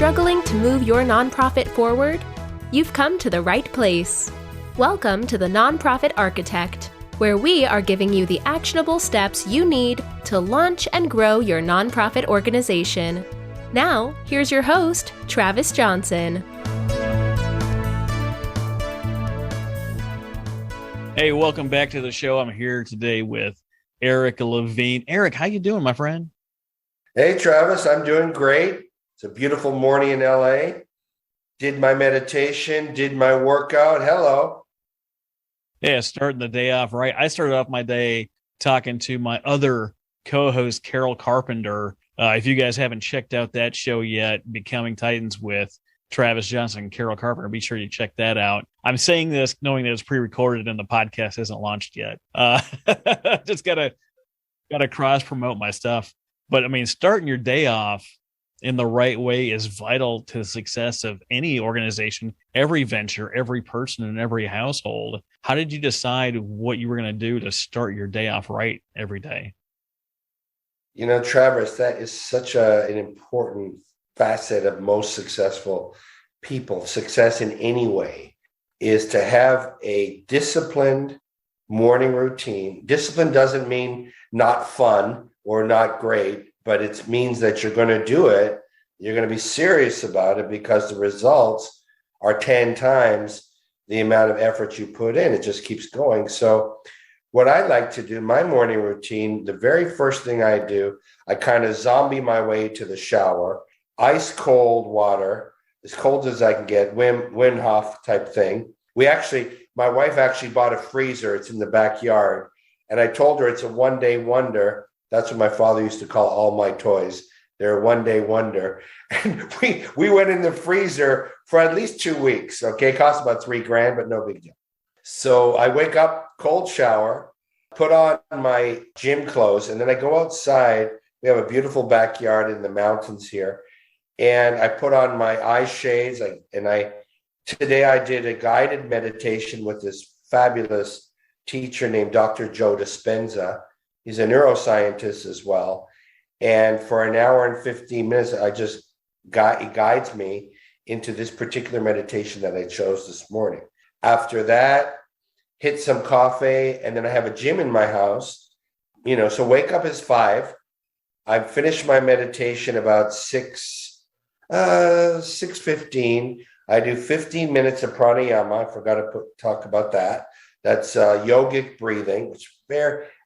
struggling to move your nonprofit forward? You've come to the right place. Welcome to the Nonprofit Architect, where we are giving you the actionable steps you need to launch and grow your nonprofit organization. Now, here's your host, Travis Johnson. Hey, welcome back to the show. I'm here today with Eric Levine. Eric, how you doing, my friend? Hey, Travis, I'm doing great. It's a beautiful morning in LA. Did my meditation, did my workout. Hello. Yeah, starting the day off right. I started off my day talking to my other co-host, Carol Carpenter. If you guys haven't checked out that show yet, Becoming Titans with Travis Johnson and Carol Carpenter, be sure you check that out. I'm saying this knowing that it's pre-recorded and the podcast isn't launched yet. Just gotta cross-promote my stuff. But I mean, starting your day off in the right way is vital to the success of any organization, every venture, every person, and every household. How did you decide what you were going to do to start your day off right every day? You know, Travis, that is such an important facet of most successful people. Success in any way is to have a disciplined morning routine. Discipline doesn't mean not fun or not great, but it means that you're going to do it. You're going to be serious about it because the results are 10 times the amount of effort you put in. It just keeps going. So what I like to do, my morning routine, the very first thing I do, I kind of zombie my way to the shower, ice cold water, as cold as I can get, Wim Hof type thing. My wife actually bought a freezer. It's in the backyard. And I told her it's a one-day wonder. That's what my father used to call all my toys. They're a one-day wonder. And we went in the freezer for at least 2 weeks. Okay, it cost about $3,000, but no big deal. So I wake up, cold shower, put on my gym clothes, and then I go outside. We have a beautiful backyard in the mountains here. And I put on my eye shades. Today I did a guided meditation with this fabulous teacher named Dr. Joe Dispenza. He's a neuroscientist as well. And for an hour and 15 minutes, he guides me into this particular meditation that I chose this morning. After that, hit some coffee, and then I have a gym in my house. So wake up is 5. I finish my meditation about 6:15. I do 15 minutes of pranayama. I forgot to talk about that. That's yogic breathing, which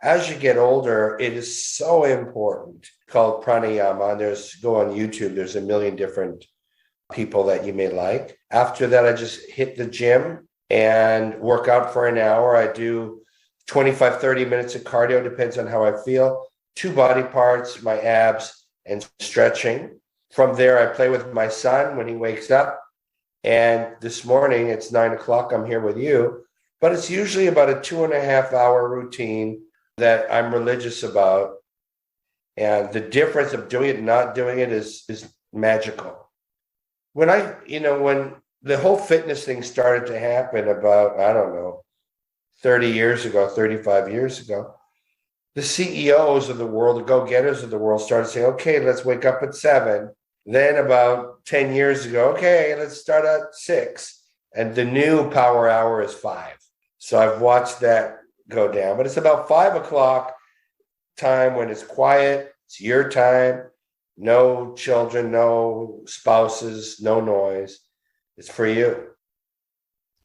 as you get older, it is so important, called pranayama. Go on YouTube. There's a million different people that you may like. After that, I just hit the gym and work out for an hour. I do 25, 30 minutes of cardio, depends on how I feel. 2 body parts, my abs, and stretching. From there, I play with my son when he wakes up. And this morning, it's 9 o'clock. I'm here with you. But it's usually about a 2.5-hour routine that I'm religious about. And the difference of doing it and not doing it is magical. When the whole fitness thing started to happen about, 30 years ago, 35 years ago, the CEOs of the world, the go-getters of the world started saying, okay, let's wake up at 7. Then about 10 years ago, okay, let's start at 6. And the new power hour is 5. So I've watched that go down, but it's about 5 o'clock time when it's quiet. It's your time. No children, no spouses, no noise. It's for you.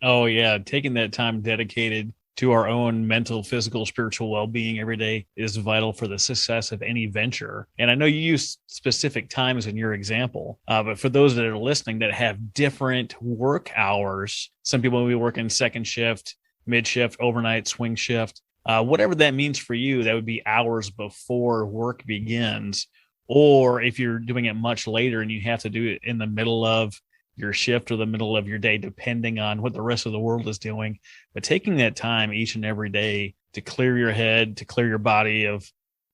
Oh, yeah. Taking that time dedicated to our own mental, physical, spiritual well-being every day is vital for the success of any venture. And I know you use specific times in your example, but for those that are listening that have different work hours, some people will be working second shift, mid shift, overnight, swing shift, whatever that means for you, that would be hours before work begins. Or if you're doing it much later and you have to do it in the middle of your shift or the middle of your day, depending on what the rest of the world is doing. But taking that time each and every day to clear your head, to clear your body of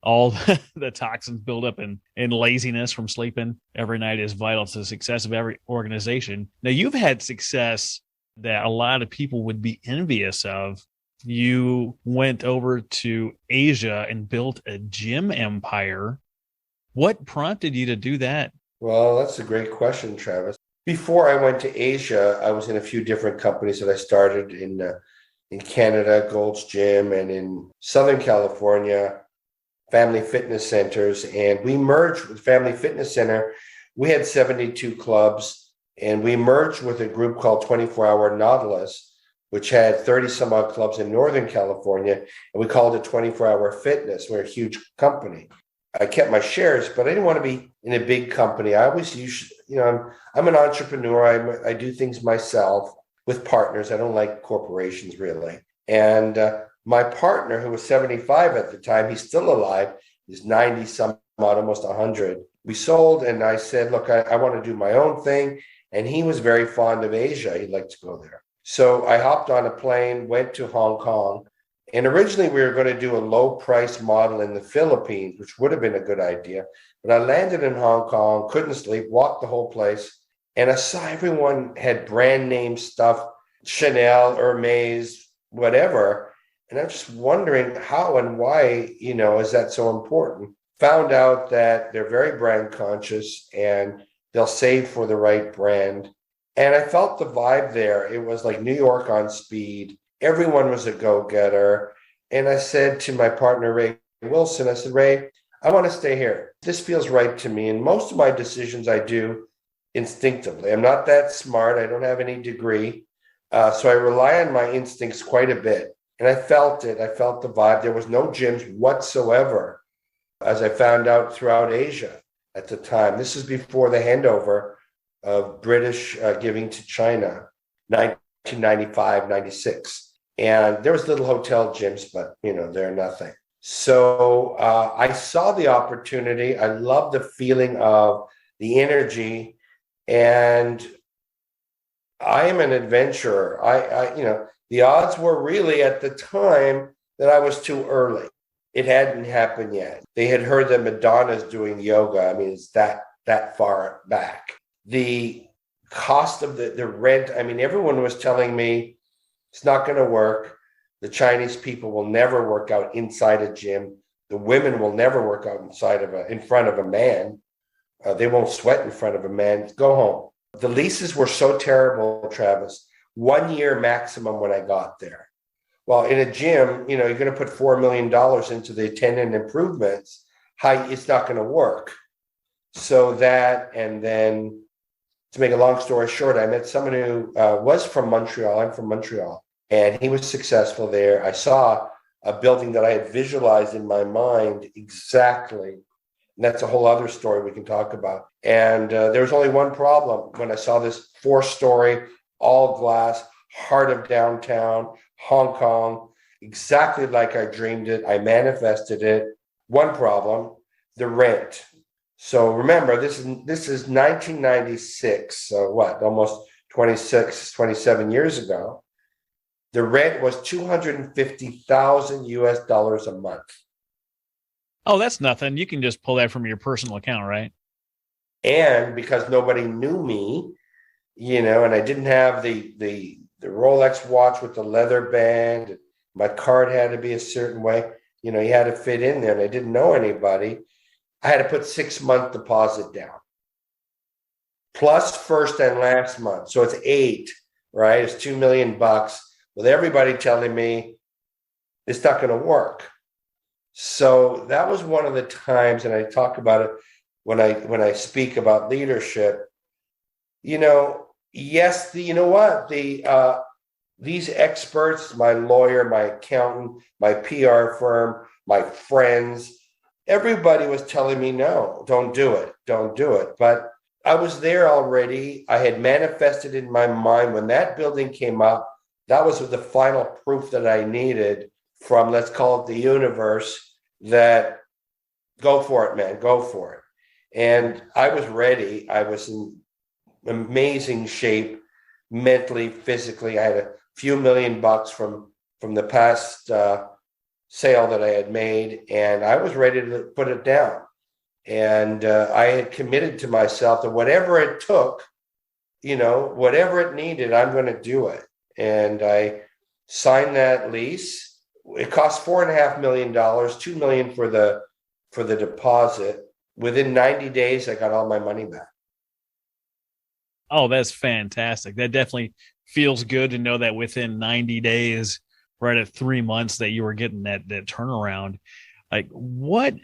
all the toxins build up in laziness from sleeping every night is vital to the success of every organization. Now, you've had success that a lot of people would be envious of. You went over to Asia and built a gym empire. What prompted you to do that Well, that's a great question, Travis. Before I went to Asia, I was in a few different companies that I started in Canada, Gold's Gym, and in Southern California, Family Fitness Centers. And we merged with Family Fitness Center. We had 72 clubs, and we merged with a group called 24 Hour Nautilus, which had 30 some odd clubs in Northern California. And we called it 24 Hour Fitness. We're a huge company. I kept my shares, but I didn't want to be in a big company. I always use, I'm an entrepreneur. I do things myself with partners. I don't like corporations really. And my partner, who was 75 at the time, he's still alive. He's 90 some odd, almost 100. We sold, and I said, look, I want to do my own thing. And he was very fond of Asia. He'd like to go there. So I hopped on a plane, went to Hong Kong. And originally we were going to do a low price model in the Philippines, which would have been a good idea. But I landed in Hong Kong, couldn't sleep, walked the whole place. And I saw everyone had brand name stuff, Chanel, Hermes, whatever. And I'm just wondering how and why, is that so important? Found out that they're very brand conscious and they'll save for the right brand. And I felt the vibe there. It was like New York on speed. Everyone was a go-getter. And I said to my partner, Ray Wilson, I said, Ray, I want to stay here. This feels right to me. And most of my decisions I do instinctively. I'm not that smart. I don't have any degree. So I rely on my instincts quite a bit. And I felt it. I felt the vibe. There was no gyms whatsoever, as I found out throughout Asia at the time. This is before the handover of British giving to China, 1995, 96. And there was little hotel gyms, but, they're nothing. So I saw the opportunity. I loved the feeling of the energy. And I am an adventurer. The odds were really at the time that I was too early. It hadn't happened yet. They had heard that Madonna's doing yoga. I mean, it's that far back. The cost of the rent, everyone was telling me it's not going to work. The Chinese people will never work out inside a gym. The women will never work out in front of a man. They won't sweat in front of a man. Go home. The leases were so terrible, Travis. 1 year maximum when I got there. Well, in a gym, you're going to put $4 million into the attendant improvements. It's not going to work. So that, and then to make a long story short, I met someone who was from Montreal. I'm from Montreal. And he was successful there. I saw a building that I had visualized in my mind exactly. And that's a whole other story we can talk about. And there was only one problem when I saw this 4-story, all glass, heart of downtown, Hong Kong, exactly like I dreamed it. I manifested it. One problem, the rent. So remember, this is 1996. So what, almost 27 years ago. The rent was $250,000 US a month. Oh, that's nothing. You can just pull that from your personal account, right? And because nobody knew me, and I didn't have the Rolex watch with the leather band, my card had to be a certain way. You had to fit in there, and I didn't know anybody. I had to put 6-month deposit down, plus first and last month. So it's 8, right? It's $2 million. With everybody telling me it's not going to work. So that was one of the times, and I talk about it when I speak about leadership. Yes, these experts, my lawyer, my accountant, my PR firm, my friends, everybody was telling me, no, don't do it. But I was there already. I had manifested in my mind when that building came up. That was the final proof that I needed from, let's call it the universe, that go for it, man, go for it. And I was ready. I was in amazing shape, mentally, physically. I had a few $1 million from the past sale that I had made, and I was ready to put it down. And I had committed to myself that whatever it took, whatever it needed, I'm going to do it. And I signed that lease. It cost $4.5 million, $2 million for the deposit. within 90 days, I got all my money back. Oh, that's fantastic. That definitely feels good to know that within 90 days, right at 3 months, that you were getting that turnaround. Like, what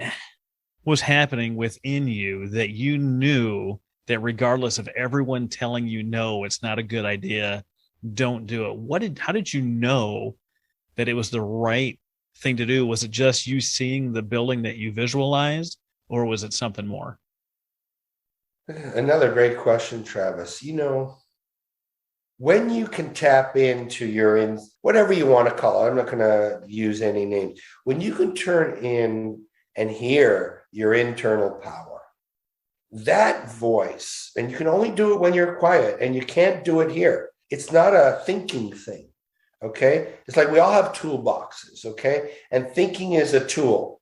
was happening within you that you knew that regardless of everyone telling you, no, it's not a good idea, don't do it? How did you know that it was the right thing to do? Was it just you seeing the building that you visualized, or was it something more? Another great question, Travis. When you can tap into whatever you want to call it, I'm not going to use any names. When you can turn in and hear your internal power, that voice, and you can only do it when you're quiet, and you can't do it here. It's not a thinking thing. Okay. It's like we all have toolboxes. Okay. And thinking is a tool.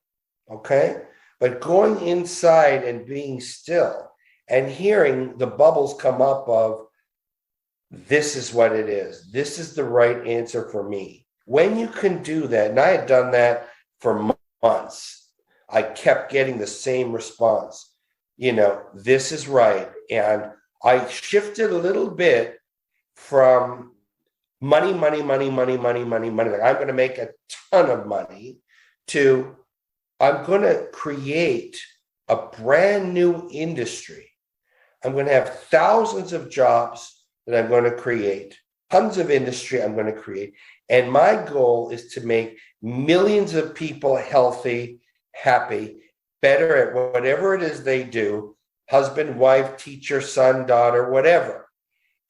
Okay. But going inside and being still and hearing the bubbles come up of, this is what it is. This is the right answer for me. When you can do that, and I had done that for months, I kept getting the same response. This is right. And I shifted a little bit from money. Like, I'm going to make a ton of money to I'm going to create a brand new industry. I'm going to have thousands of jobs that I'm going to create, tons of industry I'm going to create. And my goal is to make millions of people healthy, happy, better at whatever it is they do, husband, wife, teacher, son, daughter, whatever,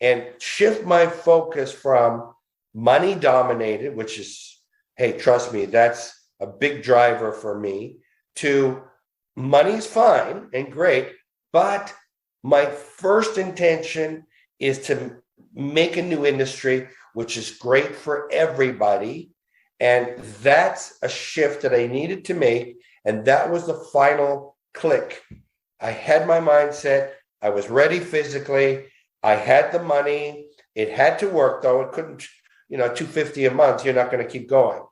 and shift my focus from money dominated, which is, hey, trust me, that's a big driver for me, to money's fine and great, but my first intention is to make a new industry, which is great for everybody. And that's a shift that I needed to make. And that was the final click. I had my mindset. I was ready physically. I had the money. It had to work, though. It couldn't, $250 a month, you're not going to keep going.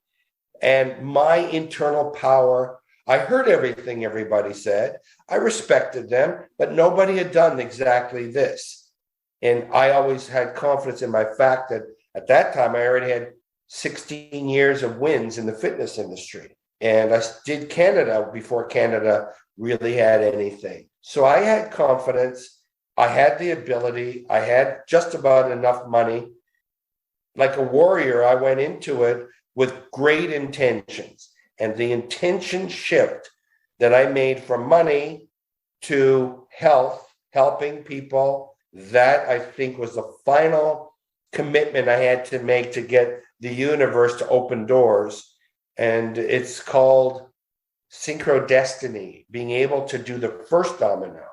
And my internal power, I heard everything everybody said. I respected them, but nobody had done exactly this. And I always had confidence in my fact that at that time, I already had 16 years of wins in the fitness industry. And I did Canada before Canada really had anything. So I had confidence. I had the ability. I had just about enough money. Like a warrior, I went into it with great intentions. And the intention shift that I made from money to health, helping people, that I think was the final commitment I had to make to get the universe to open doors. And it's called synchrodestiny, being able to do the first domino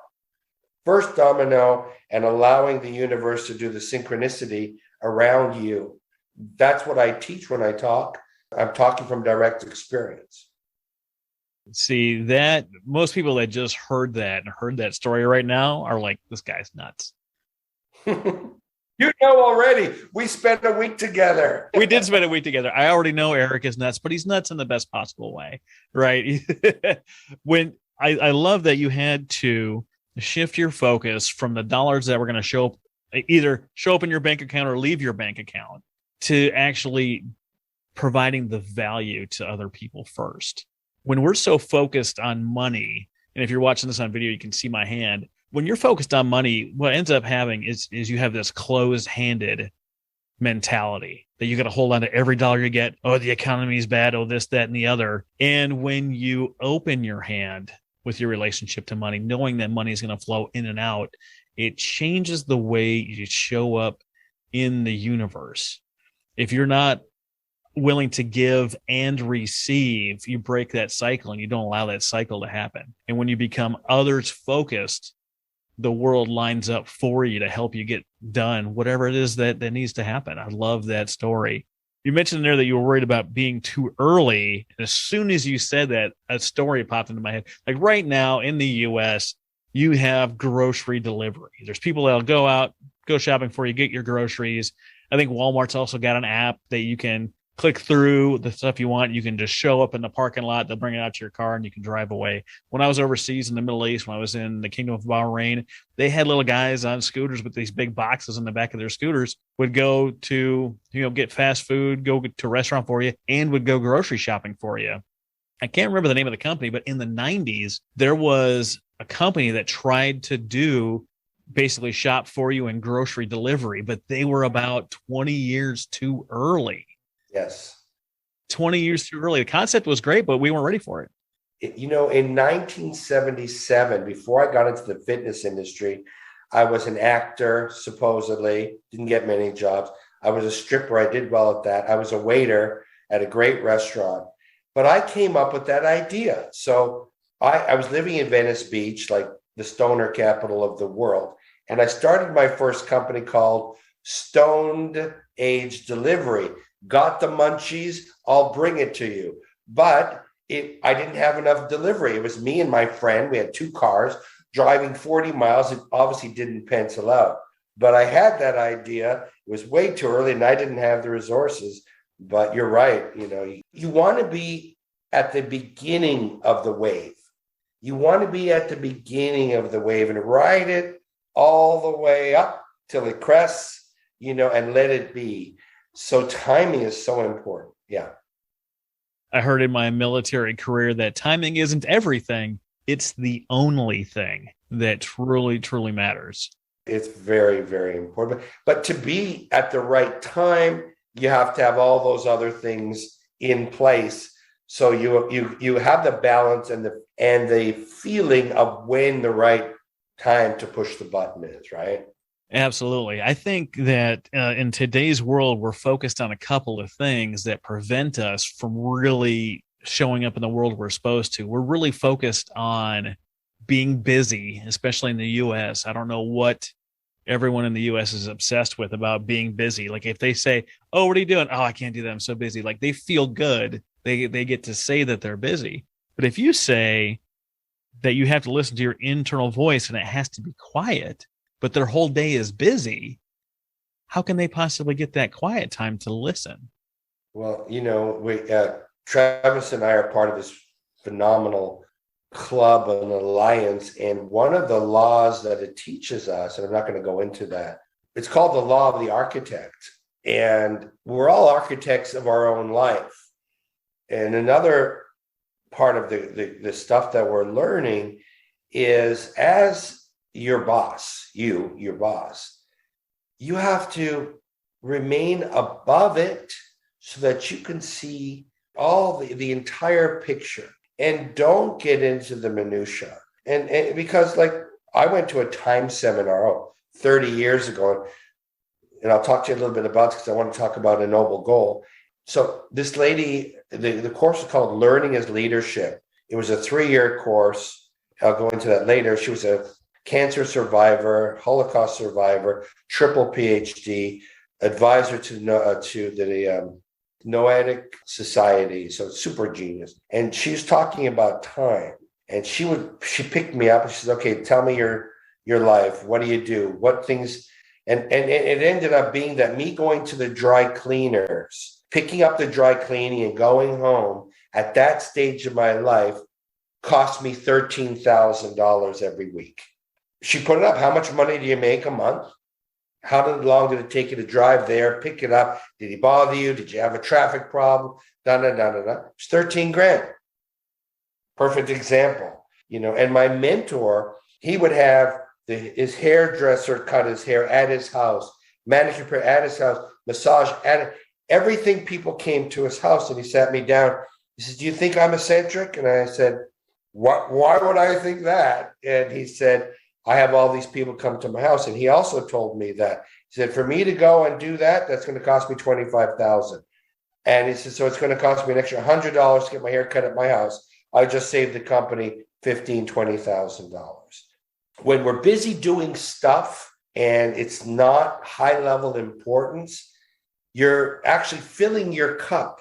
and allowing the universe to do the synchronicity around you. That's what I teach when I talk. I'm talking from direct experience. See, that most people that just heard that story right now are like, this guy's nuts. Already, we spent a week together. We did spend a week together. I already know Eric is nuts, but he's nuts in the best possible way, right? When I love that you had to shift your focus from the dollars that were going to either show up in your bank account or leave your bank account, to actually providing the value to other people first. When we're so focused on money, and if you're watching this on video, you can see my hand. When you're focused on money, what ends up having is you have this closed-handed mentality that you got to hold on to every dollar you get. Oh, the economy is bad. Oh, this, that, and the other. And when you open your hand with your relationship to money, knowing that money is going to flow in and out, it changes the way you show up in the universe. If you're not willing to give and receive, you break that cycle and you don't allow that cycle to happen. And when you become others focused, the world lines up for you to help you get done whatever it is that needs to happen. I love that story. You mentioned there that you were worried about being too early. And as soon as you said that, a story popped into my head. Like right now in the US, you have grocery delivery. There's people that'll go out, go shopping for you, get your groceries. I think Walmart's also got an app that you can click through the stuff you want. You can just show up in the parking lot. They'll bring it out to your car and you can drive away. When I was overseas in the Middle East, when I was in the Kingdom of Bahrain, they had little guys on scooters with these big boxes in the back of their scooters, would go to, get fast food, go to a restaurant for you, and would go grocery shopping for you. I can't remember the name of the company, but in the 90s, there was a company that tried to do basically shop for you and grocery delivery, but they were about 20 years too early. Yes. 20 years too early. The concept was great, but we weren't ready for it. In 1977, before I got into the fitness industry, I was an actor, supposedly, didn't get many jobs. I was a stripper. I did well at that. I was a waiter at a great restaurant, but I came up with that idea. So I was living in Venice Beach, like the stoner capital of the world. And I started my first company called Stoned Age Delivery. Got the munchies, I'll bring it to you. But I didn't have enough delivery. It was me and my friend. We had 2 cars driving 40 miles. It obviously didn't pencil out. But I had that idea. It was way too early and I didn't have the resources. But you're right. You want to be at the beginning of the wave. You want to be at the beginning of the wave and ride it all the way up till it crests, and let it be. So timing is so important. Yeah. I heard in my military career that timing isn't everything. It's the only thing that truly, truly matters. It's very, very important. But to be at the right time, you have to have all those other things in place. So you have the balance and the feeling of when the right time to push the button is, right? Absolutely. I think that in today's world, we're focused on a couple of things that prevent us from really showing up in the world we're supposed to. We're really focused on being busy, especially in the U.S. I don't know what everyone in the U.S. is obsessed with about being busy. Like if they say, "Oh, what are you doing?" "Oh, I can't do that. I'm so busy." Like they feel good. They get to say that they're busy. But if you say that you have to listen to your internal voice and it has to be quiet, but their whole day is busy, how can they possibly get that quiet time to listen? Well, Travis and I are part of this phenomenal club, an alliance, and one of the laws that it teaches us, and I'm not going to go into that, it's called the law of the architect. And we're all architects of our own life. And another part of the stuff that we're learning is as your boss, your boss, you have to remain above it so that you can see all the entire picture and don't get into the minutia. And because like I went to a time seminar 30 years ago, and I'll talk to you a little bit about this because I want to talk about a noble goal. So this lady, the course was called Learning as Leadership. It was a 3-year course. I'll go into that later. She was a cancer survivor, Holocaust survivor, triple PhD, advisor to the Noetic Society, so super genius. And she was talking about time. And she picked me up and she said, "Okay, tell me your life. What do you do? What things?" And it ended up being that me going to the dry cleaners, picking up the dry cleaning and going home at that stage of my life cost me $13,000 every week. She put it up. How much money do you make a month? How long did it take you to drive there, pick it up? Did he bother you? Did you have a traffic problem? It's 13 grand. Perfect example. And my mentor, he would have his hairdresser cut his hair at his house, manicure at his house, massage at everything. People came to his house and he sat me down. He says, "Do you think I'm eccentric?" And I said, why would I think that? And he said, "I have all these people come to my house." And he also told me that. He said, "For me to go and do that, that's going to cost me $25,000. And he said, "So it's going to cost me an extra $100 to get my hair cut at my house. I just saved the company $15,000, $20,000. When we're busy doing stuff and it's not high level importance, you're actually filling your cup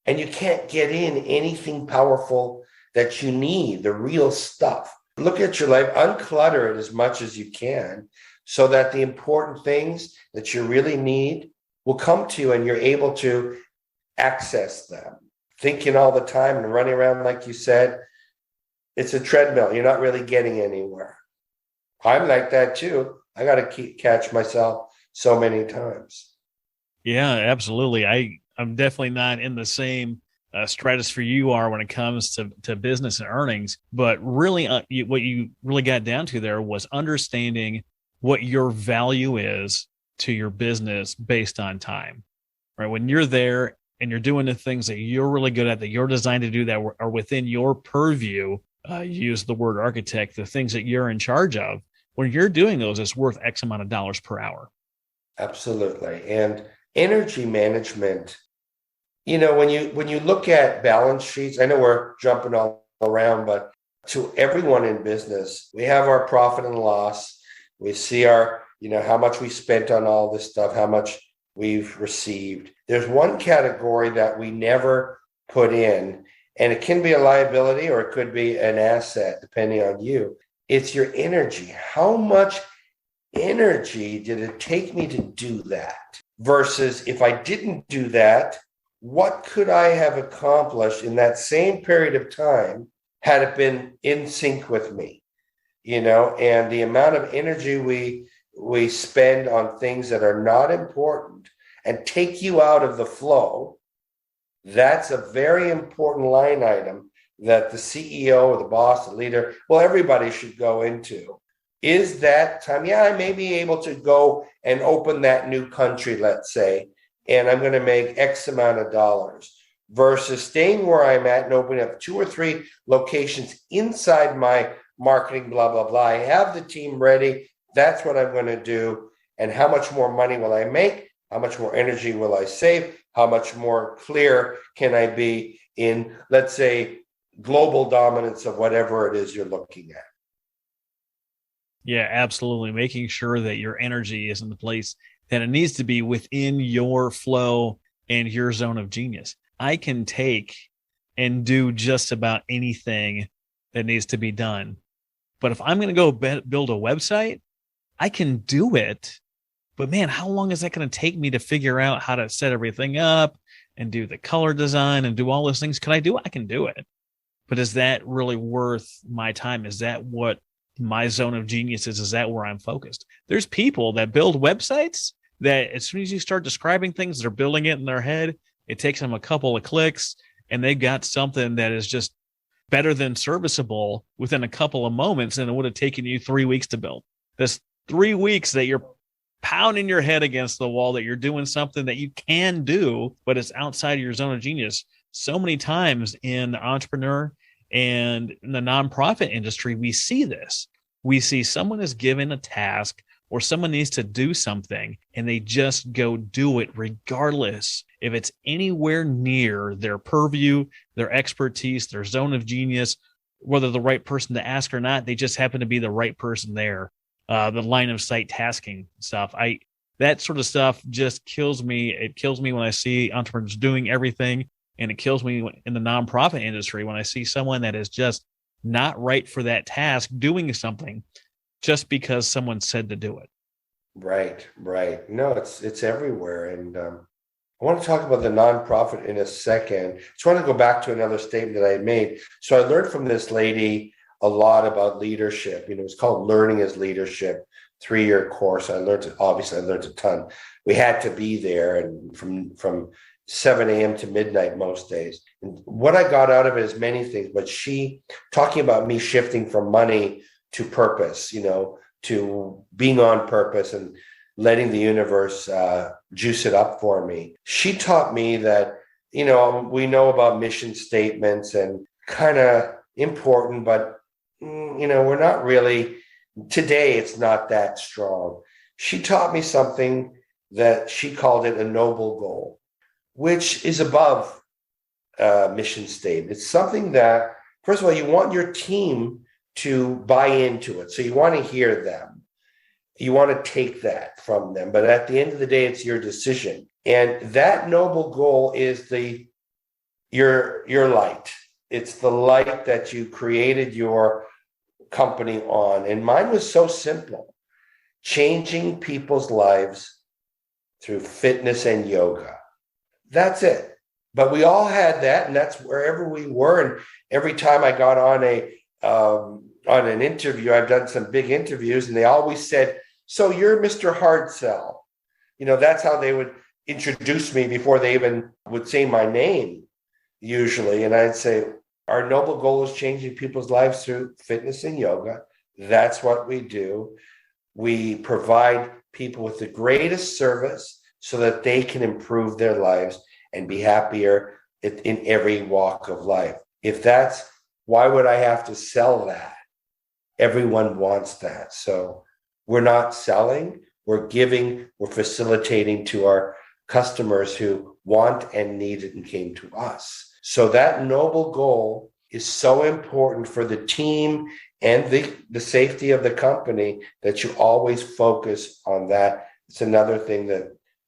and you can't get in anything powerful that you need, the real stuff. Look at your life, unclutter it as much as you can so that the important things that you really need will come to you and you're able to access them. Thinking all the time and running around, like you said, it's a treadmill. You're not really getting anywhere. I'm like that too. I got to catch myself so many times. Yeah, absolutely. I'm definitely not in the same stratosphere you are when it comes to business and earnings, but really what you really got down to there was understanding what your value is to your business based on time, right? When you're there and you're doing the things that you're really good at, that you're designed to do, that are within your purview, use the word architect, the things that you're in charge of, when you're doing those, it's worth X amount of dollars per hour. Absolutely. And energy management, when you look at balance sheets, I know we're jumping all around, but to everyone in business, we have our profit and loss. We see our, how much we spent on all this stuff, how much we've received. There's one category that we never put in, and it can be a liability or it could be an asset, depending on you. It's your energy. How much energy did it take me to do that? Versus if I didn't do that, what could I have accomplished in that same period of time had it been in sync with me? And the amount of energy we spend on things that are not important and take you out of the flow, that's a very important line item that the CEO or the boss, the leader, everybody should go into. Is that time? Yeah, I may be able to go and open that new country, let's say, and I'm going to make X amount of dollars versus staying where I'm at and opening up 2 or 3 locations inside my marketing, blah, blah, blah. I have the team ready. That's what I'm going to do. And how much more money will I make? How much more energy will I save? How much more clear can I be in, let's say, global dominance of whatever it is you're looking at? Yeah, absolutely. Making sure that your energy is in the place that it needs to be within your flow and your zone of genius. I can take and do just about anything that needs to be done. But if I'm going to go build a website, I can do it. But man, how long is that going to take me to figure out how to set everything up and do the color design and do all those things? Can I do it? I can do it. But is that really worth my time? Is that what my zone of genius is? Is that where I'm focused? There's people that build websites that as soon as you start describing things, they're building it in their head. It takes them a couple of clicks and they got something that is just better than serviceable within a couple of moments. And it would have taken you 3 weeks to build. This 3 weeks that you're pounding your head against the wall, that you're doing something that you can do, but it's outside of your zone of genius. So many times in the entrepreneur and in the nonprofit industry, we see this. We see someone is given a task or someone needs to do something and they just go do it regardless if it's anywhere near their purview, their expertise, their zone of genius, whether the right person to ask or not. They just happen to be the right person there. The line of sight tasking stuff. That sort of stuff just kills me. It kills me when I see entrepreneurs doing everything. And it kills me in the nonprofit industry when I see someone that is just not right for that task doing something just because someone said to do it. Right. No, it's everywhere. And I want to talk about the nonprofit in a second. Just want to go back to another statement that I made. So I learned from this lady a lot about leadership. It's called Learning as Leadership, 3-year course. I learned a ton. We had to be there, and from 7 a.m. to midnight most days. And what I got out of it is many things, but she talking about me shifting from money to purpose, to being on purpose and letting the universe juice it up for me. She taught me that, we know about mission statements and kind of important, but, we're not really, today it's not that strong. She taught me something that she called it a noble goal, which is above mission statement. It's something that, first of all, you want your team to buy into it. So you want to hear them. You want to take that from them. But at the end of the day, it's your decision. And that noble goal is your light. It's the light that you created your company on. And mine was so simple: changing people's lives through fitness and yoga. That's it. But we all had that, and that's wherever we were. And every time I got on an interview, I've done some big interviews, and they always said, "So you're Mr. Hard Sell." That's how they would introduce me before they even would say my name, usually. And I'd say, our noble goal is changing people's lives through fitness and yoga. That's what we do. We provide people with the greatest service so that they can improve their lives and be happier in every walk of life. Why would I have to sell that? Everyone wants that. So we're not selling, we're giving, we're facilitating to our customers who want and need it and came to us. So that noble goal is so important for the team and the safety of the company that you always focus on that. It's another thing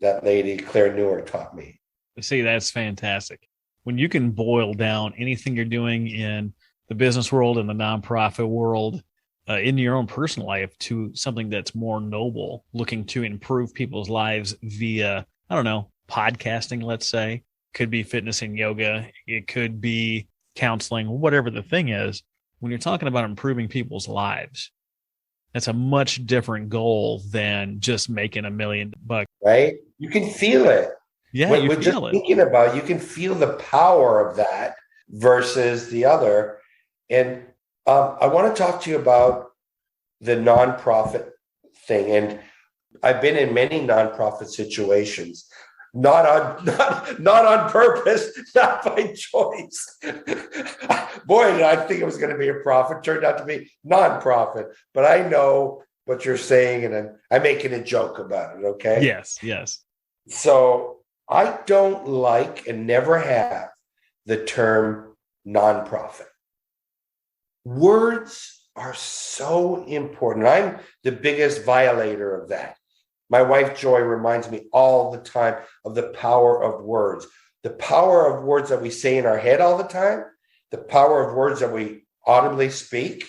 that lady, Claire Newer, taught me. See, that's fantastic. When you can boil down anything you're doing in the business world and the nonprofit world, in your own personal life, to something that's more noble, looking to improve people's lives via, I don't know, podcasting, let's say, could be fitness and yoga. It could be counseling, whatever the thing is. When you're talking about improving people's lives, that's a much different goal than just making $1 million. Right? You can feel it. Yeah, What you we're feel just it. thinking about, you can feel the power of that versus the other. And I want to talk to you about the nonprofit thing. And I've been in many nonprofit situations, not on purpose, not by choice. Boy, did I think it was going to be a profit. Turned out to be nonprofit. But I know what you're saying, and I'm making a joke about it, okay? Yes. So I don't like and never have the term nonprofit. Words are so important. I'm the biggest violator of that. My wife, Joy, reminds me all the time of the power of words. The power of words that we say in our head all the time, the power of words that we audibly speak,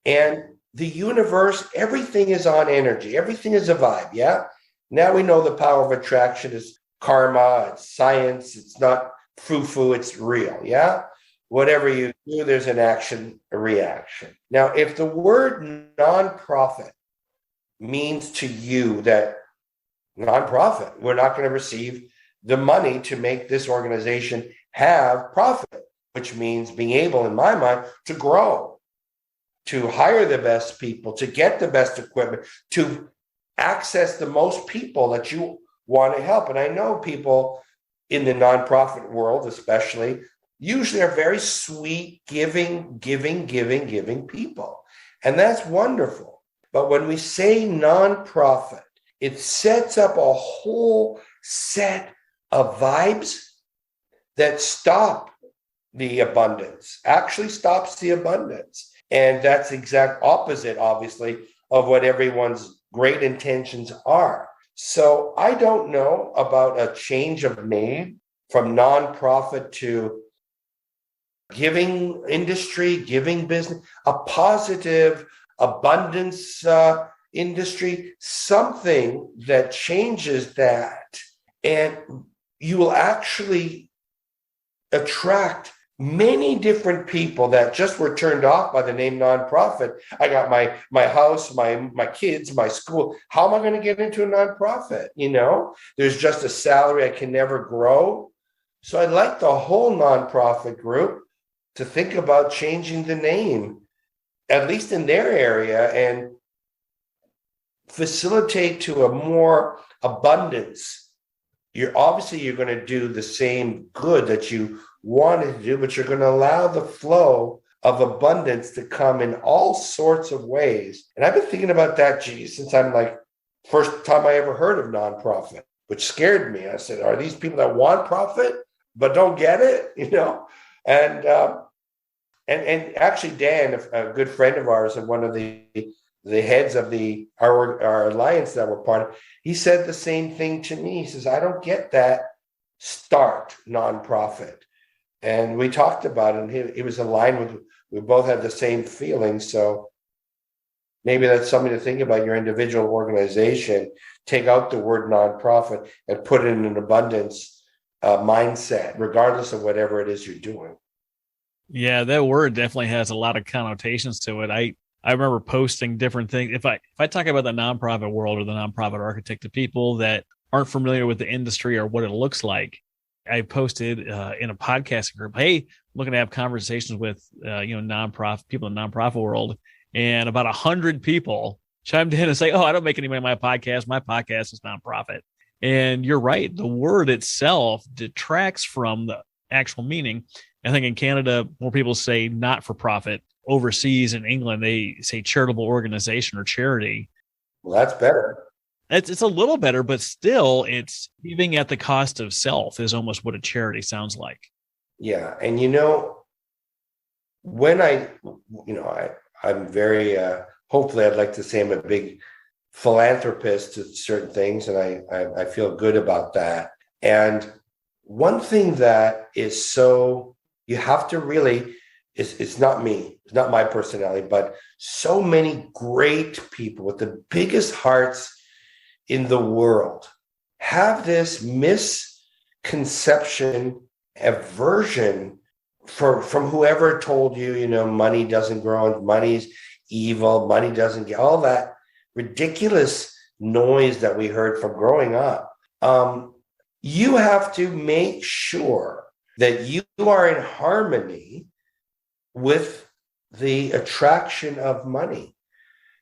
and the universe, everything is on energy. Everything is a vibe, yeah? Now we know the power of attraction is karma, it's science, it's not foo-foo, it's real, yeah? Whatever you do, there's an action, a reaction. Now, if the word nonprofit means to you that nonprofit, we're not going to receive the money to make this organization have profit, which means being able, in my mind, to grow, to hire the best people, to get the best equipment, to access the most people that you want to help. And I know people in the nonprofit world, especially, usually are very sweet, giving people. And that's wonderful. But when we say nonprofit, it sets up a whole set of vibes that stop the abundance, actually stops the abundance. And that's the exact opposite, obviously, of what everyone's great intentions are. So I don't know about a change of name from nonprofit to giving industry, giving business, a positive abundance industry, something that changes that. And you will actually attract many different people that just were turned off by the name nonprofit. I got my house, my kids, my school. How am I going to get into a nonprofit? There's just a salary. I can never grow. So I'd like the whole nonprofit group to think about changing the name, at least in their area, and facilitate to a more abundance. You're going to do the same good that you wanted to do, but you're going to allow the flow of abundance to come in all sorts of ways. And I've been thinking about that, since I'm first time I ever heard of nonprofit, which scared me. I said, are these people that want profit but don't get it? And actually, Dan, a good friend of ours and one of the heads of our alliance that we're part of, he said the same thing to me. He says, I don't get that start nonprofit. And we talked about it, and he was aligned with, we both had the same feeling. So maybe that's something to think about your individual organization. Take out the word nonprofit and put it in an abundance mindset, regardless of whatever it is you're doing. Yeah, that word definitely has a lot of connotations to it. I remember posting different things. If I talk about the nonprofit world or the nonprofit architect to people that aren't familiar with the industry or what it looks like, I posted in a podcast group, hey, I'm looking to have conversations with nonprofit people in the nonprofit world, and about 100 people chimed in and say, "Oh, I don't make any money on my podcast. My podcast is nonprofit." And you're right, the word itself detracts from the actual meaning. I think in Canada, more people say not for profit. Overseas in England, they say charitable organization or charity. Well, that's better. It's a little better, but still, it's giving at the cost of self is almost what a charity sounds like. Yeah. And, when I'm very, hopefully I'd like to say I'm a big philanthropist to certain things, and I feel good about that. And one thing that is you have to really, it's not me, it's not my personality, but so many great people with the biggest hearts in the world have this misconception, aversion from whoever told you, money doesn't grow, money's evil, money doesn't get, all that ridiculous noise that we heard from growing up. You have to make sure that you are in harmony with the attraction of money.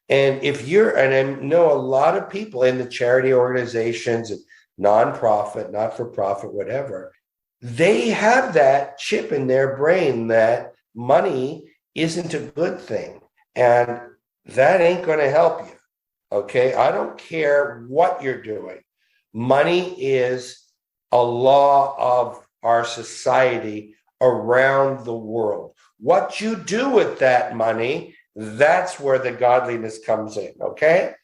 And and I know a lot of people in the charity organizations and nonprofit, not-for-profit, whatever, they have that chip in their brain that money isn't a good thing. And that ain't going to help you. Okay? I don't care what you're doing. Money is a law of our society around the world. What you do with that money, that's where the godliness comes in, okay?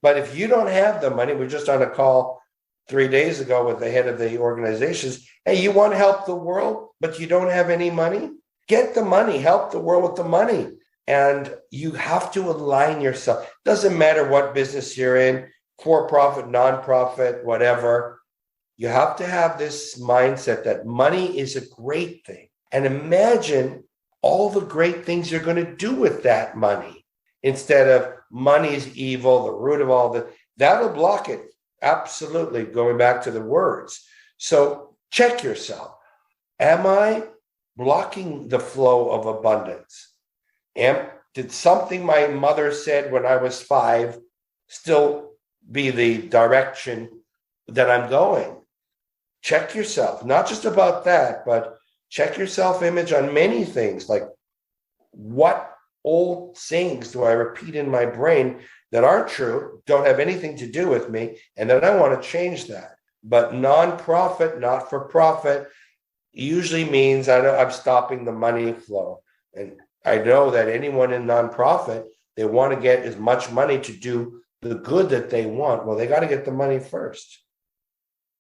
But if you don't have the money, we're just on a call 3 days ago with the head of the organizations. Hey, you want to help the world, but you don't have any money? Get the money, help the world with the money. And you have to align yourself. Doesn't matter what business you're in, for-profit, non-profit, whatever. You have to have this mindset that money is a great thing. And imagine all the great things you're going to do with that money instead of money's evil, the root of all that'll block it. Absolutely. Going back to the words. So check yourself. Am I blocking the flow of abundance? Did something my mother said when I was 5 still be the direction that I'm going? Check yourself, not just about that, but check your self-image on many things, like what old sayings do I repeat in my brain that aren't true, don't have anything to do with me, and then I want to change that. But nonprofit, not-for-profit, usually means I'm stopping the money flow. And I know that anyone in nonprofit, they want to get as much money to do the good that they want. Well, they got to get the money first.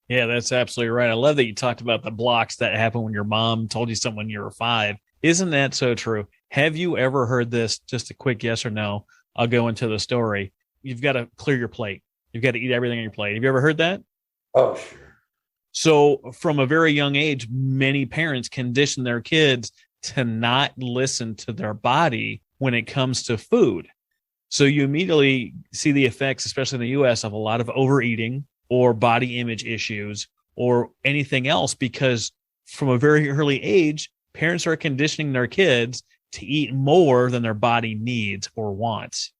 Yeah, that's absolutely right. I love that you talked about the blocks that happen when your mom told you something when you were 5. Isn't that so true? Have you ever heard this? Just a quick yes or no. I'll go into the story. You've got to clear your plate. You've got to eat everything on your plate. Have you ever heard that? Oh, sure. So from a very young age, many parents condition their kids to not listen to their body when it comes to food. So you immediately see the effects, especially in the US, of a lot of overeating or body image issues or anything else, because from a very early age, parents are conditioning their kids to eat more than their body needs or wants.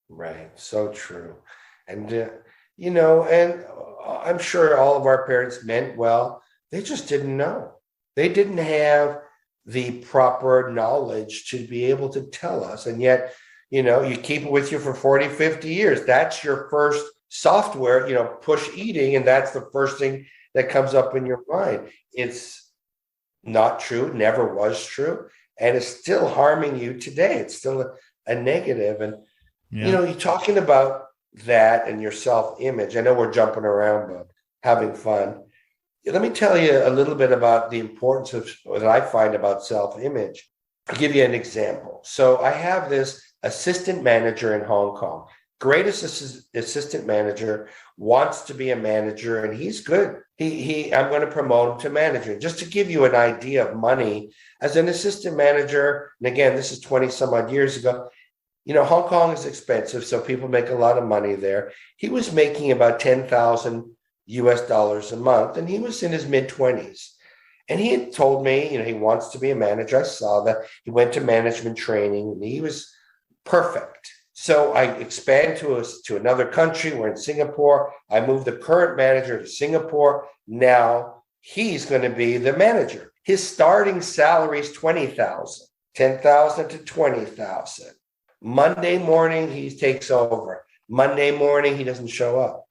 Right. So true. And, and I'm sure all of our parents meant well. They just didn't know. They didn't have the proper knowledge to be able to tell us. And yet, you keep it with you for 40, 50 years. That's your first software, push eating. And that's the first thing that comes up in your mind. It's not true. It never was true. And it's still harming you today. It's still a negative. And, you're talking about that and your self-image. I know we're jumping around, but having fun. Let me tell you a little bit about the importance of what I find about self-image. I'll give you an example. So I have this assistant manager in Hong Kong, great assistant manager, wants to be a manager, and he's good. I'm going to promote him to manager. Just to give you an idea of money, as an assistant manager, and again, this is 20 some odd years ago, Hong Kong is expensive, so people make a lot of money there. He was making about 10,000 US dollars a month, and he was in his mid-20s. And he had told me, he wants to be a manager. I saw that. He went to management training, and he was perfect. So I expand to another country. We're in Singapore. I moved the current manager to Singapore. Now he's going to be the manager. His starting salary is $20,000, $10,000 to $20,000. Monday morning, he takes over. Monday morning, he doesn't show up.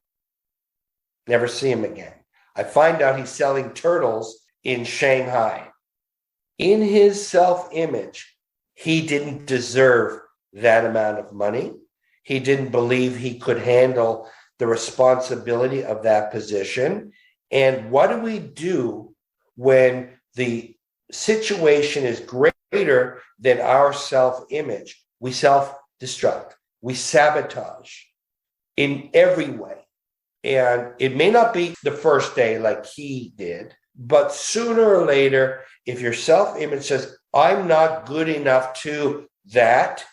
Never see him again. I find out he's selling turtles in Shanghai. In his self-image, he didn't deserve that amount of money. He didn't believe he could handle the responsibility of that position. And what do we do when the situation is greater than our self-image? We self-destruct. We sabotage in every way. And it may not be the first day like he did, but sooner or later, if your self-image says, I'm not good enough to that,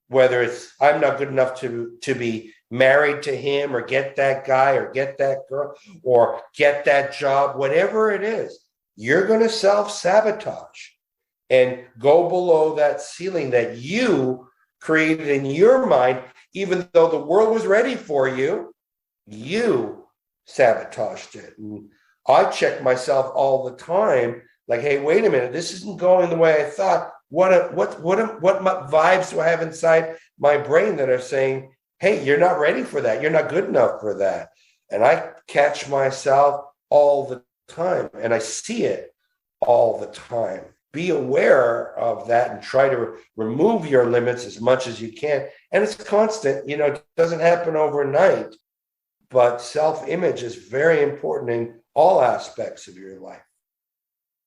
whether it's I'm not good enough to be married to him or get that guy or get that girl or get that job, whatever it is, you're going to self-sabotage and go below that ceiling that you created in your mind, even though the world was ready for you, you sabotaged it. And I check myself all the time, like, hey, wait a minute, this isn't going the way I thought. What vibes do I have inside my brain that are saying, hey, you're not ready for that. You're not good enough for that. And I catch myself all the time, and I see it all the time. Be aware of that and try to remove your limits as much as you can. And it's constant, it doesn't happen overnight, but self-image is very important in all aspects of your life.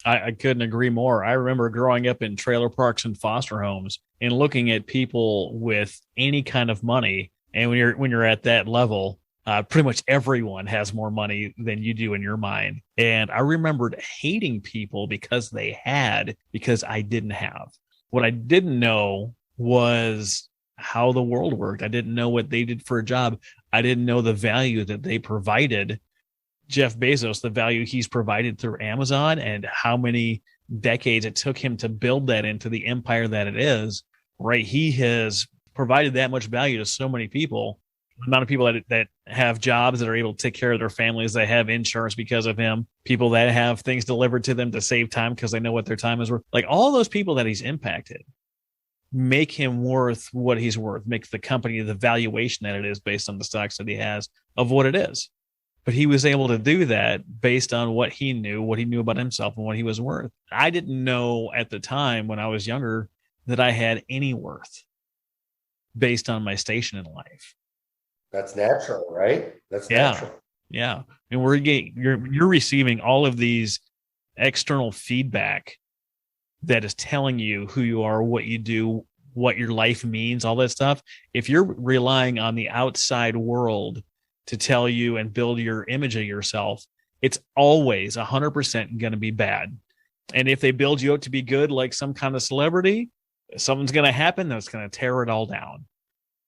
I couldn't agree more. I remember growing up in trailer parks and foster homes and looking at people with any kind of money. And when you're at that level, pretty much everyone has more money than you do in your mind. And I remembered hating people because I didn't have. What I didn't know was how the world worked. I didn't know what they did for a job. I didn't know the value that they provided. Jeff Bezos, the value he's provided through Amazon and how many decades it took him to build that into the empire that it is, right? He has provided that much value to so many people. The amount of people that have jobs that are able to take care of their families, they have insurance because of him, people that have things delivered to them to save time because they know what their time is worth. Like all those people that he's impacted make him worth what he's worth, make the company the valuation that it is based on the stocks that he has of what it is. But he was able to do that based on what he knew about himself and what he was worth. I didn't know at the time when I was younger that I had any worth based on my station in life. That's natural, right? That's natural. Yeah. And you're receiving all of these external feedback that is telling you who you are, what you do, what your life means, all that stuff. If you're relying on the outside world to tell you and build your image of yourself, it's always 100% going to be bad. And if they build you up to be good, like some kind of celebrity, something's going to happen that's going to tear it all down,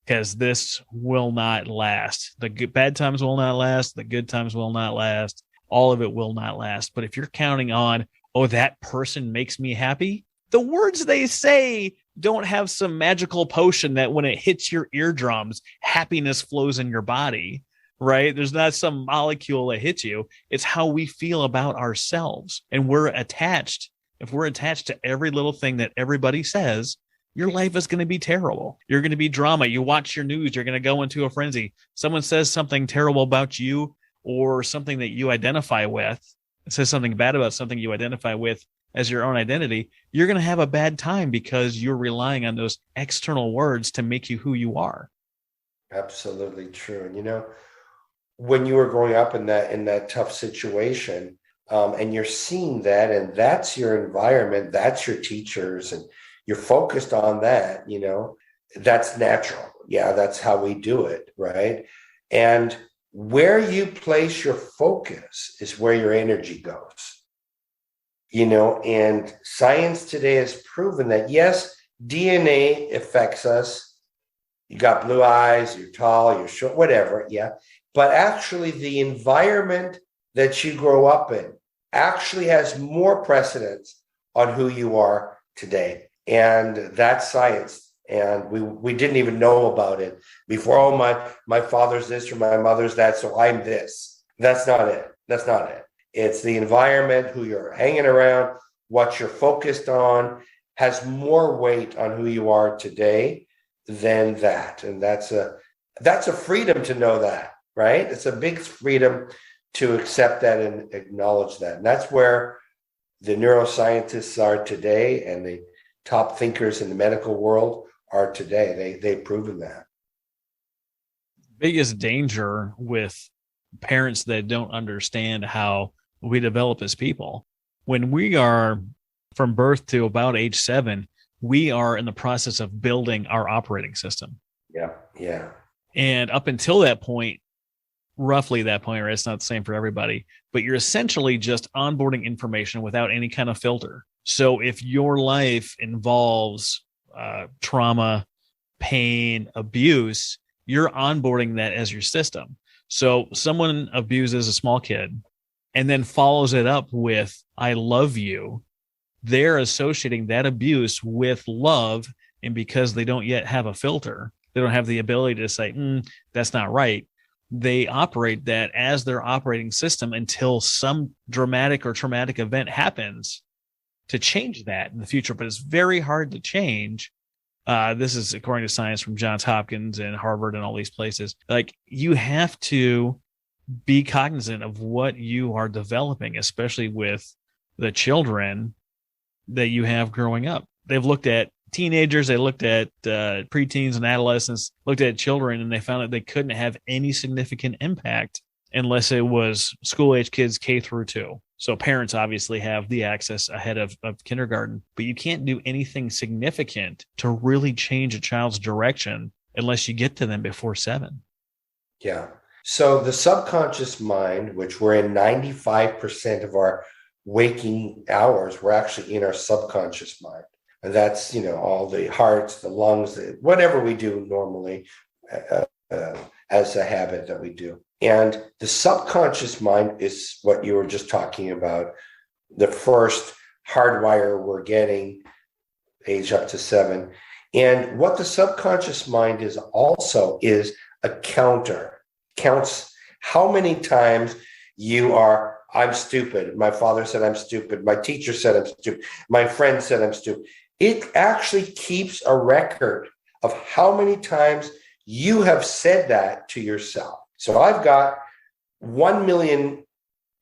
because this will not last. The bad times will not last. The good times will not last. All of it will not last. But if you're counting on, oh, that person makes me happy, the words they say don't have some magical potion that when it hits your eardrums, happiness flows in your body. Right? There's not some molecule that hits you. It's how we feel about ourselves. And we're attached. If we're attached to every little thing that everybody says, your life is going to be terrible. You're going to be drama. You watch your news, you're going to go into a frenzy. Someone says something terrible about you or something that you identify with, says something bad about something you identify with as your own identity. You're going to have a bad time because you're relying on those external words to make you who you are. Absolutely true. And when you were growing up in that tough situation, and you're seeing that, and that's your environment, that's your teachers, and you're focused on that, that's natural. yeah, that's how we do it, right? And where you place your focus is where your energy goes. And science today has proven that, yes, DNA affects us. You got blue eyes, you're tall, you're short, whatever, yeah. But actually, the environment that you grow up in actually has more precedence on who you are today. And that's science. And we didn't even know about it before. Oh, my father's this or my mother's that, so I'm this. That's not it. That's not it. It's the environment, who you're hanging around, what you're focused on has more weight on who you are today than that. And that's a freedom to know that, right? It's a big freedom to accept that and acknowledge that. And that's where the neuroscientists are today, and the top thinkers in the medical world are today. They've proven that. Biggest danger with parents that don't understand how we develop as people. When we are from birth to about age 7, we are in the process of building our operating system. Yeah. And up until that point, roughly that point, right? It's not the same for everybody, but you're essentially just onboarding information without any kind of filter. So if your life involves trauma, pain, abuse, you're onboarding that as your system. So someone abuses a small kid and then follows it up with, I love you. They're associating that abuse with love. And because they don't yet have a filter, they don't have the ability to say, that's not right. They operate that as their operating system until some dramatic or traumatic event happens to change that in the future. But it's very hard to change. This is according to science from Johns Hopkins and Harvard and all these places. Like, you have to be cognizant of what you are developing, especially with the children that you have growing up. They've looked at teenagers, they looked at preteens and adolescents, looked at children, and they found that they couldn't have any significant impact unless it was school-age kids K through 2. So parents obviously have the access ahead of kindergarten, but you can't do anything significant to really change a child's direction unless you get to them before 7. Yeah. So the subconscious mind, which we're in 95% of our waking hours, we're actually in our subconscious mind. And that's, all the hearts, the lungs, whatever we do normally as a habit that we do. And the subconscious mind is what you were just talking about, the first hardwire we're getting, age up to 7. And what the subconscious mind is also is a counter. Counts how many times you are, I'm stupid. My father said I'm stupid. My teacher said I'm stupid. My friend said I'm stupid. It actually keeps a record of how many times you have said that to yourself. So I've got 1 million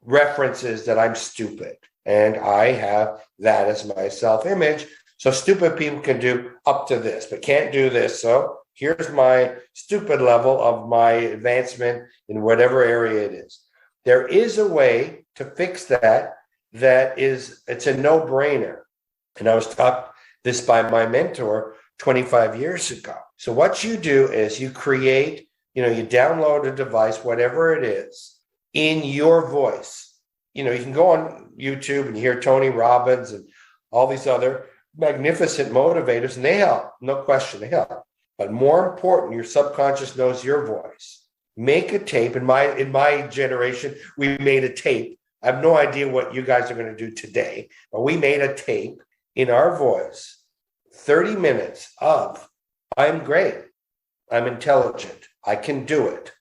references that I'm stupid, and I have that as my self-image. So stupid people can do up to this, but can't do this. So here's my stupid level of my advancement in whatever area it is. There is a way to fix that. It's a no-brainer. And I was taught this by my mentor 25 years ago. So what you do is you create, you download a device, whatever it is, in your voice. You can go on YouTube and hear Tony Robbins and all these other magnificent motivators, and they help. No question, they help. But more important, your subconscious knows your voice. Make a tape. In my generation, we made a tape. I have no idea what you guys are going to do today, but we made a tape in our voice, 30 minutes of, I'm great, I'm intelligent, I can do it,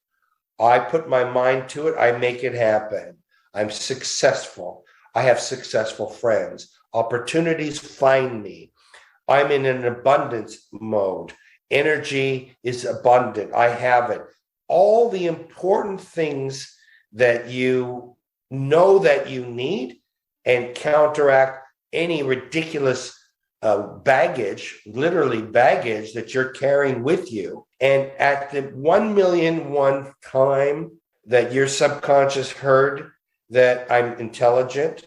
I put my mind to it, I make it happen, I'm successful, I have successful friends, opportunities find me, I'm in an abundance mode, energy is abundant, I have it. All the important things that you know that you need, and counteract any ridiculous baggage, literally baggage that you're carrying with you. And at the 1,000,001 time that your subconscious heard that I'm intelligent,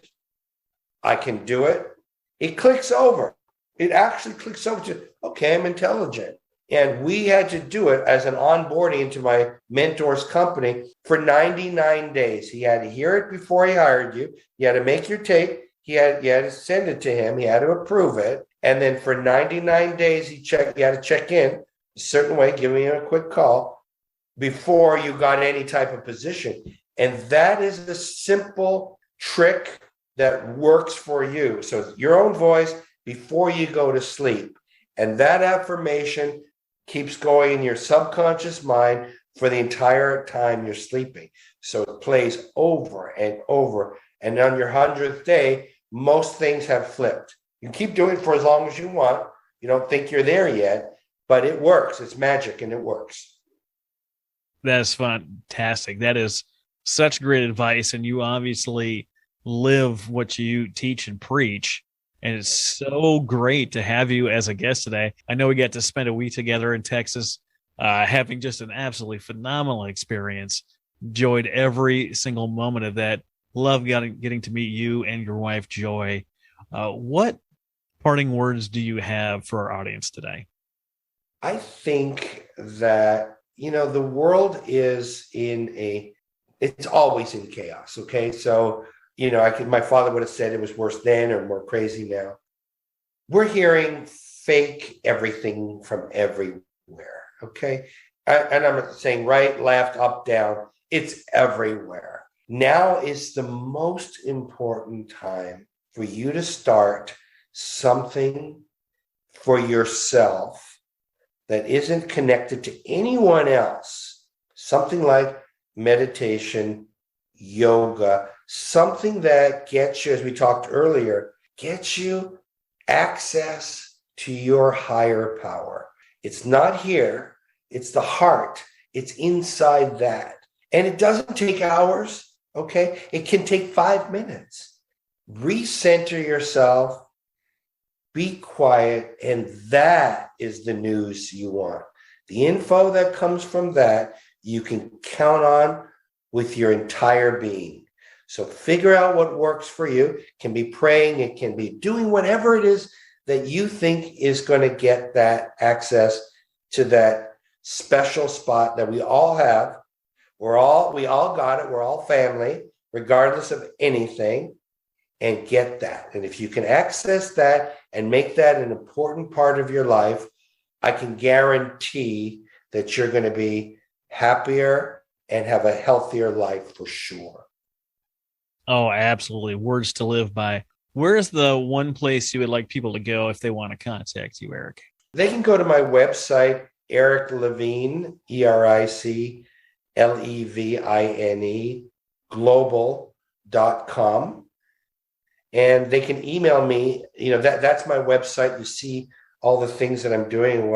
I can do it, it clicks over. It actually clicks over to, okay, I'm intelligent. And we had to do it as an onboarding into my mentor's company for 99 days. He had to hear it before he hired you. You had to make your tape. You had to send it to him. He had to approve it. And then for 99 days, you had to check in a certain way, give me a quick call before you got any type of position. And that is the simple trick that works for you. So your own voice before you go to sleep. And that affirmation keeps going in your subconscious mind for the entire time you're sleeping. So it plays over and over. And on your 100th day, most things have flipped. You can keep doing it for as long as you want. You don't think you're there yet, but it works. It's magic and it works. That's fantastic. That is such great advice. And you obviously live what you teach and preach. And it's so great to have you as a guest today. I know we got to spend a week together in Texas, having just an absolutely phenomenal experience. Enjoyed every single moment of that. Love getting to meet you and your wife, Joy. What parting words do you have for our audience today? I think that, the world is it's always in chaos. Okay. So, my father would have said it was worse then or more crazy now. We're hearing fake everything from everywhere. Okay. And I'm not saying right, left, up, down. It's everywhere. Now is the most important time for you to start something for yourself that isn't connected to anyone else. Something like meditation, yoga, something that gets you, as we talked earlier, gets you access to your higher power. It's not here. It's the heart. It's inside that. And it doesn't take hours. Okay. It can take 5 minutes. Recenter yourself, be quiet. And that is the news you want. The info that comes from that, you can count on with your entire being. So figure out what works for you. It can be praying. It can be doing whatever it is that you think is going to get that access to that special spot that we all have. We all got it. We're all family, regardless of anything, and get that. And if you can access that and make that an important part of your life, I can guarantee that you're going to be happier and have a healthier life for sure. Oh, absolutely. Words to live by. Where's the one place you would like people to go if they want to contact you, Eric? They can go to my website, Eric Levine, EricLevine, global.com. And they can email me. That's my website. You see all the things that I'm doing and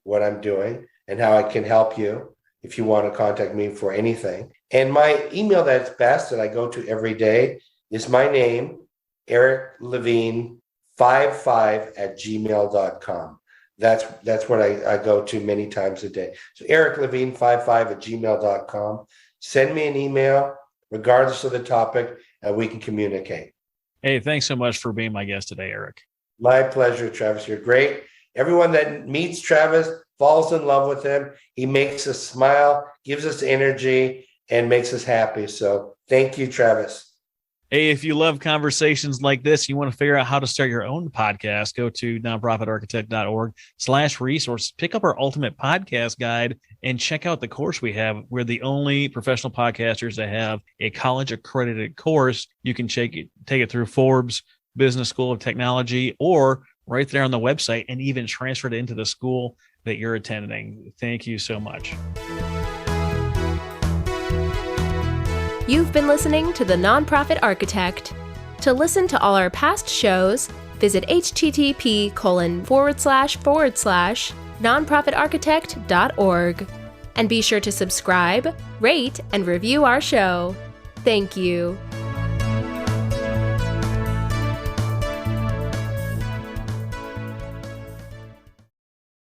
what I'm doing and how I can help you if you want to contact me for anything. And my email that's best that I go to every day is my name, Eric Levine 55@gmail.com. That's what I go to many times a day. So Eric Levine 55@gmail.com. Send me an email, regardless of the topic, and we can communicate. Hey, thanks so much for being my guest today, Eric. My pleasure, Travis. You're great. Everyone that meets Travis falls in love with him. He makes us smile, gives us energy, and makes us happy. So thank you, Travis. Hey, if you love conversations like this, you want to figure out how to start your own podcast, go to nonprofitarchitect.org/resources, pick up our ultimate podcast guide and check out the course we have. We're the only professional podcasters that have a college accredited course. You can take it through Forbes Business School of Technology or right there on the website and even transfer it into the school that you're attending. Thank you so much. You've been listening to The Nonprofit Architect. To listen to all our past shows, visit http://nonprofitarchitect.org. And be sure to subscribe, rate, and review our show. Thank you.